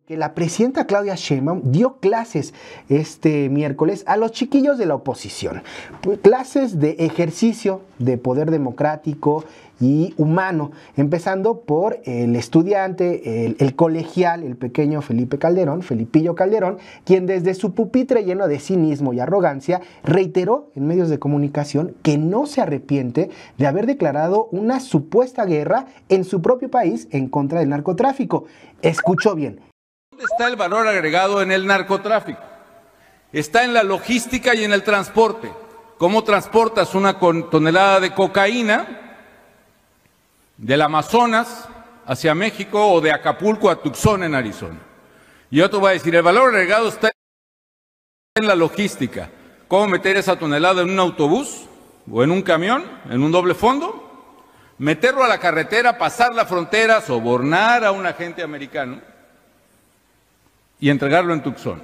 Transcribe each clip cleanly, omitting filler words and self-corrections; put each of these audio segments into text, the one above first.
Que la presidenta Claudia Sheinbaum dio clases este miércoles a los chiquillos de la oposición, clases de ejercicio de poder democrático y humano, empezando por el estudiante, el colegial, el pequeño Felipillo Calderón, quien desde su pupitre lleno de cinismo y arrogancia reiteró en medios de comunicación que no se arrepiente de haber declarado una supuesta guerra en su propio país en contra del narcotráfico. Escuchó bien. ¿Dónde está el valor agregado en el narcotráfico? Está en la logística y en el transporte. ¿Cómo transportas una tonelada de cocaína del Amazonas hacia México o de Acapulco a Tucson en Arizona? Y otro va a decir, el valor agregado está en la logística. ¿Cómo meter esa tonelada en un autobús o en un camión, en un doble fondo? Meterlo a la carretera, pasar la frontera, sobornar a un agente americano y entregarlo en Tucson.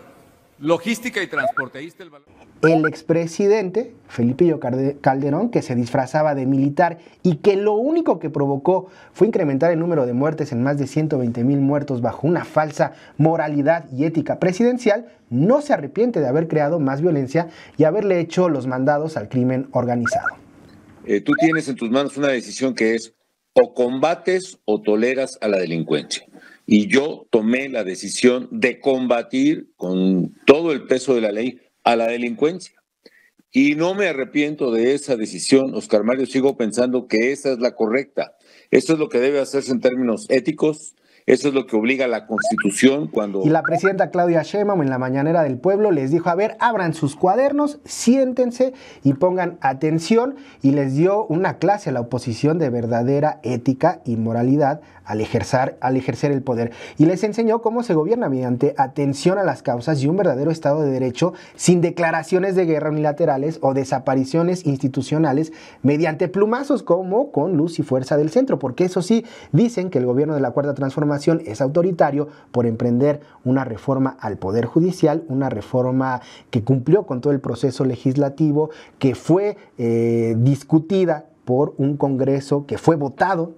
Logística y transporte. Ahí está el valor. El expresidente Felipillo Calderón, que se disfrazaba de militar y que lo único que provocó fue incrementar el número de muertes en más de 120,000 muertos bajo una falsa moralidad y ética presidencial, no se arrepiente de haber creado más violencia y haberle hecho los mandados al crimen organizado. Tú tienes en tus manos una decisión que es o combates o toleras a la delincuencia. Y yo tomé la decisión de combatir con todo el peso de la ley a la delincuencia. Y no me arrepiento de esa decisión, Oscar Mario, sigo pensando que esa es la correcta. Eso es lo que debe hacerse en términos éticos, eso es lo que obliga a la Constitución cuando... Y la presidenta Claudia Sheinbaum en la mañanera del pueblo les dijo, a ver, abran sus cuadernos, siéntense y pongan atención, y les dio una clase a la oposición de verdadera ética y moralidad al ejercer el poder. Y les enseñó cómo se gobierna mediante atención a las causas y un verdadero Estado de Derecho sin declaraciones de guerra unilaterales o desapariciones institucionales mediante plumazos como con luz y fuerza del centro, porque eso sí, dicen que el gobierno de la Cuarta Transformación es autoritario por emprender una reforma al Poder Judicial, una reforma que cumplió con todo el proceso legislativo, que fue discutida por un Congreso, que fue votado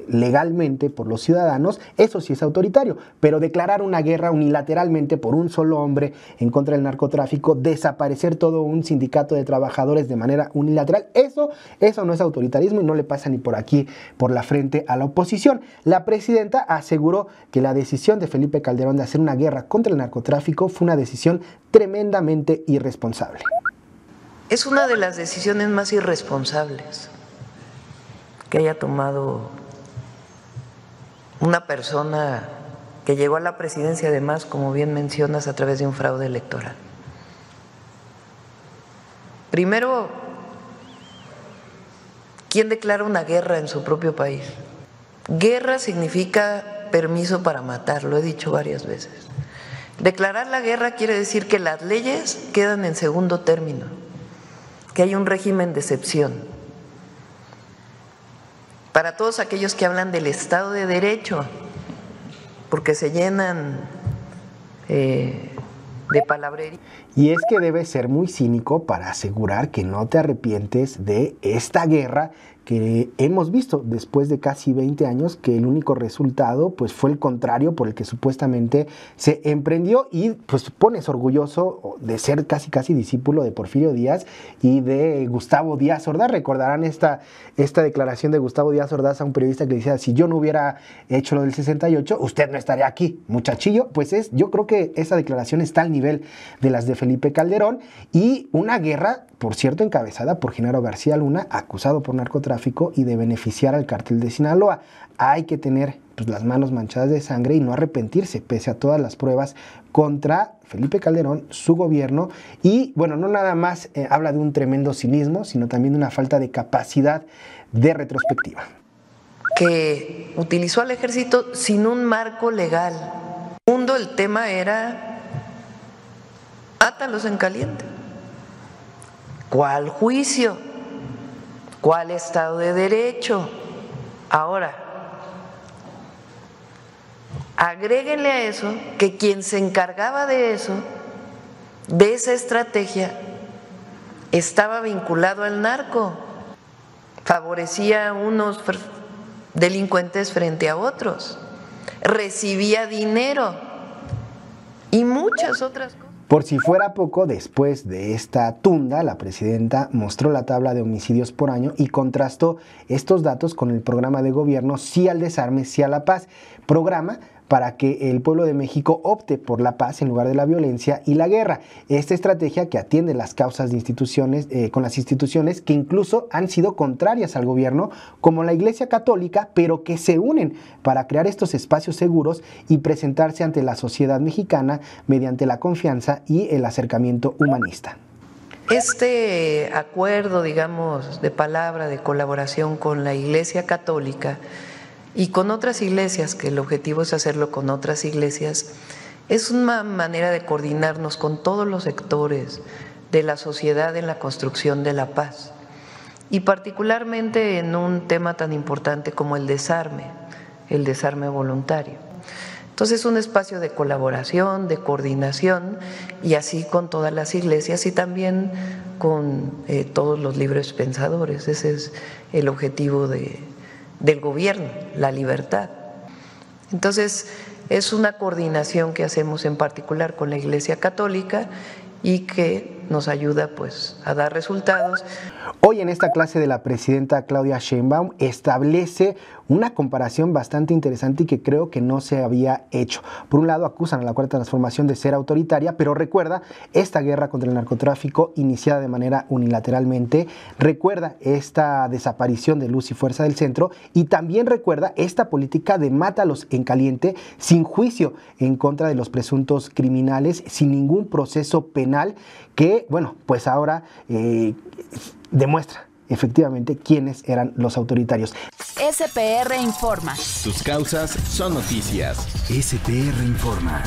legalmente por los ciudadanos. Eso sí es autoritario, pero declarar una guerra unilateralmente por un solo hombre en contra del narcotráfico, desaparecer todo un sindicato de trabajadores de manera unilateral, eso no es autoritarismo y no le pasa ni por aquí, por la frente a la oposición. La presidenta aseguró que la decisión de Felipe Calderón de hacer una guerra contra el narcotráfico fue una decisión tremendamente irresponsable. Es una de las decisiones más irresponsables que haya tomado una persona que llegó a la presidencia, además, como bien mencionas, a través de un fraude electoral. Primero, ¿quién declara una guerra en su propio país? Guerra significa permiso para matar, lo he dicho varias veces. Declarar la guerra quiere decir que las leyes quedan en segundo término, que hay un régimen de excepción. Para todos aquellos que hablan del Estado de Derecho, porque se llenan de palabrería. Y es que debe ser muy cínico para asegurar que no te arrepientes de esta guerra que hemos visto después de casi 20 años, que el único resultado pues fue el contrario por el que supuestamente se emprendió, y pues pones orgulloso de ser casi discípulo de Porfirio Díaz y de Gustavo Díaz Ordaz. Recordarán esta declaración de Gustavo Díaz Ordaz a un periodista que decía, si yo no hubiera hecho lo del 68, usted no estaría aquí, muchachillo. Pues yo creo que esa declaración está al nivel de las de Felipe Calderón, y una guerra, por cierto, encabezada por Genaro García Luna, acusado por narcotráfico y de beneficiar al cártel de Sinaloa. Hay que tener las manos manchadas de sangre y no arrepentirse, pese a todas las pruebas contra Felipe Calderón, su gobierno. Y bueno, no nada más habla de un tremendo cinismo, sino también de una falta de capacidad de retrospectiva. Que utilizó al ejército sin un marco legal. Segundo, el tema era mátalos en caliente. ¿Cuál juicio? ¿Cuál Estado de Derecho? Ahora, agréguenle a eso que quien se encargaba de eso, de esa estrategia, estaba vinculado al narco, favorecía a unos delincuentes frente a otros, recibía dinero y muchas otras cosas. Por si fuera poco, después de esta tunda, la presidenta mostró la tabla de homicidios por año y contrastó estos datos con el programa de gobierno Sí al Desarme, Sí a la Paz, programa para que el pueblo de México opte por la paz en lugar de la violencia y la guerra. Esta estrategia que atiende las causas de instituciones, con las instituciones que incluso han sido contrarias al gobierno, como la Iglesia Católica, pero que se unen para crear estos espacios seguros y presentarse ante la sociedad mexicana mediante la confianza y el acercamiento humanista. Este acuerdo, digamos, de palabra, de colaboración con la Iglesia Católica y con otras iglesias, que el objetivo es hacerlo con otras iglesias, es una manera de coordinarnos con todos los sectores de la sociedad en la construcción de la paz, y particularmente en un tema tan importante como el desarme voluntario. Entonces es un espacio de colaboración, de coordinación, y así con todas las iglesias y también con todos los libres pensadores. Ese es el objetivo del gobierno, la libertad. Entonces, es una coordinación que hacemos en particular con la Iglesia Católica y que nos ayuda pues a dar resultados. Hoy en esta clase de la presidenta Claudia Sheinbaum establece una comparación bastante interesante y que creo que no se había hecho. Por un lado, acusan a la Cuarta Transformación de ser autoritaria, pero recuerda esta guerra contra el narcotráfico iniciada de manera unilateralmente, recuerda esta desaparición de Luz y Fuerza del Centro y también recuerda esta política de mátalos en caliente, sin juicio en contra de los presuntos criminales, sin ningún proceso penal que, bueno, pues ahora demuestra efectivamente quiénes eran los autoritarios. SPR Informa. Tus causas son noticias. SPR Informa.